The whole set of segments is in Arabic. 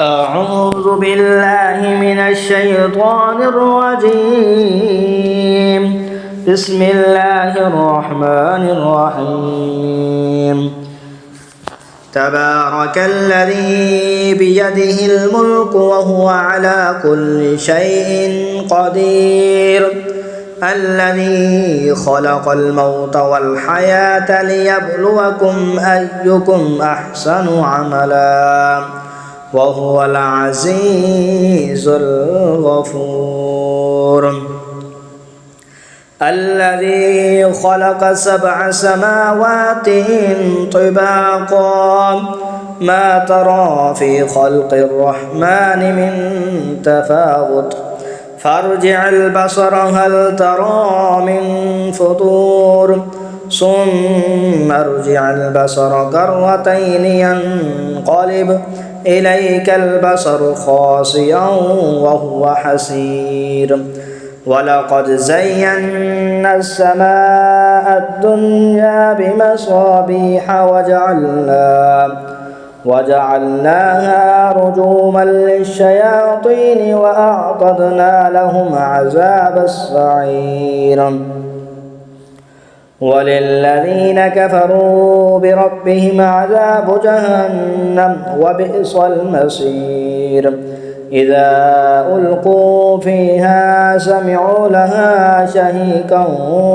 أعوذ بالله من الشيطان الرجيم. بسم الله الرحمن الرحيم. تبارك الذي بيده الملك وهو على كل شيء قدير، الذي خلق الموت والحياة ليبلوكم أيكم أحسن عملا وهو العزيز الغفور. الذي خلق 7 سماوات طباقا ما ترى في خلق الرحمن من تفاوت فارجع البصر هل ترى من فطور ثم ارجع البصر كرتين ينقلب إليك البصر خاسئا وهو حسير. ولقد زينا السماء الدنيا بمصابيح وجعلناها رجوما للشياطين وأعتدنا لهم عذاب السعير. وللذين كفروا بربهم عذاب جهنم وبئس المصير. إذا ألقوا فيها سمعوا لها شهيقا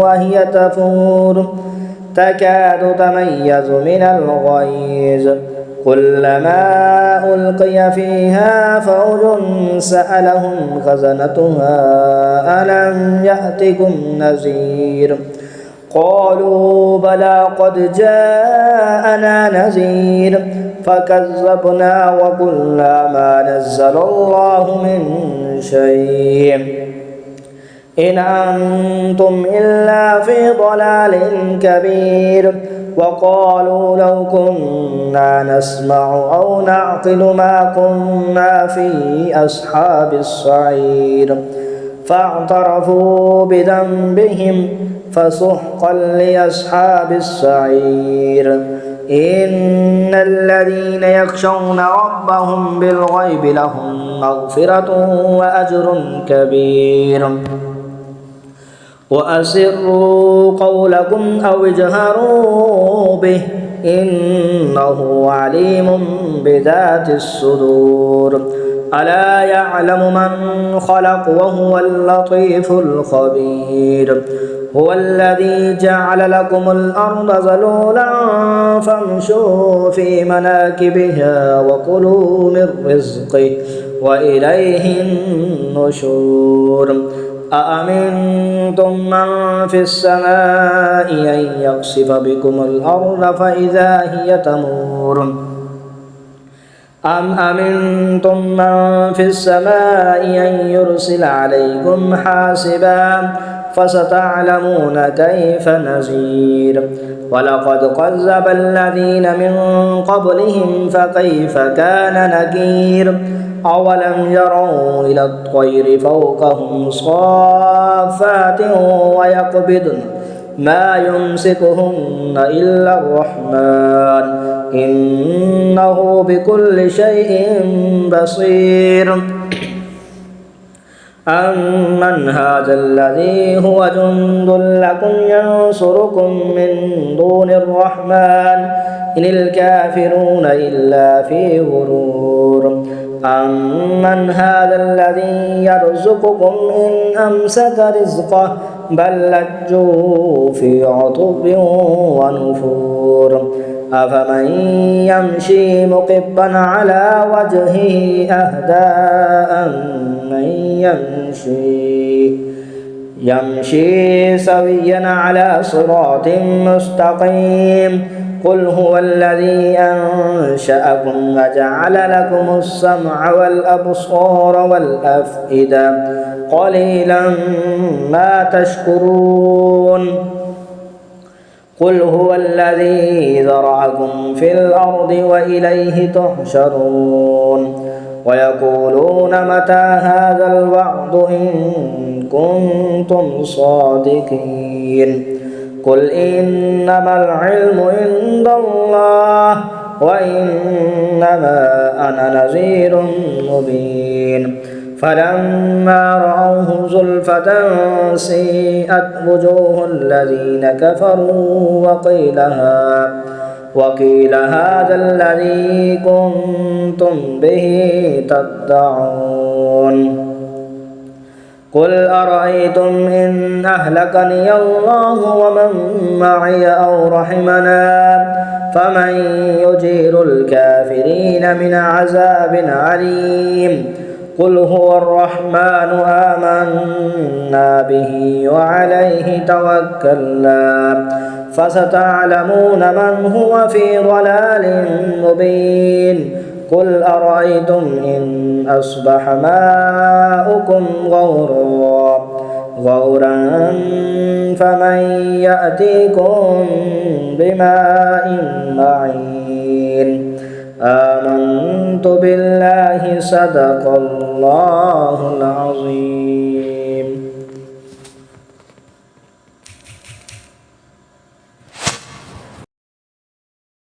وهي تفور تكاد تميز من الغيظ كلما ألقي فيها فوج سألهم خزنتها ألم يأتكم نذير قالوا بلى قد جاءنا نذير فكذبنا وقلنا ما نزل الله من شيء إن أنتم إلا في ضلال كبير. وقالوا لو كنا نسمع أو نعقل ما كنا في أصحاب السعير فاعترفوا بذنبهم فسحقا لأصحاب السعير. إن الذين يخشون ربهم بالغيب لهم مغفرة وأجر كبير. وأسروا قولكم أو اجهروا به إنه عليم بذات الصدور. ألا يعلم من خلق وهو اللطيف الخبير. هو الذي جعل لكم الأرض ذلولا فامشوا في مناكبها وكلوا من رزقه وإليه النشور. أأمنتم من في السماء أن يخسف بكم الأرض فإذا هي تمور أم أمنتم من في السماء أن يرسل عليكم حاسبا فستعلمون كيف نذير. ولقد كذب الذين من قبلهم فكيف كان نكير. أولم يروا إلى الطير فوقهم صافات ويقبضن ما يمسكهن إلا الرحمن إنه بكل شيء بصير. أمن هذا الذي هو جند لكم ينصركم من دون الرحمن إن الكافرون إلا في غرور. أمن هذا الذي يرزقكم إن أمسك رزقه بل لجوا في عتب ونفور. أفمن يمشي مكبا على وجهه أهدى من يمشي سويا على صراط مستقيم. قل هو الذي أنشأكم وجعل لكم السمع والأبصار والأفئدة قليلا ما تشكرون. قل هو الذي ذرأكم في الأرض وإليه تحشرون. ويقولون متى هذا الوعد إن كنتم صادقين. قل إنما العلم عند الله وإنما أنا نذير مبين فلما رأوه زلفة سيئت وجوه الذين كفروا وقيل هذا الذي كنتم به تدعون قل أرأيتم إن أهلكني الله ومن معي أو رحمنا فمن يجير الكافرين من عذاب عليم قل هو الرحمن آمنا به وعليه توكلنا فستعلمون من هو في ضلال مبين قل أرأيتم إن أصبح ماؤكم غورا فمن يأتيكم بماء معين آمنت بالله صدق الله العظيم.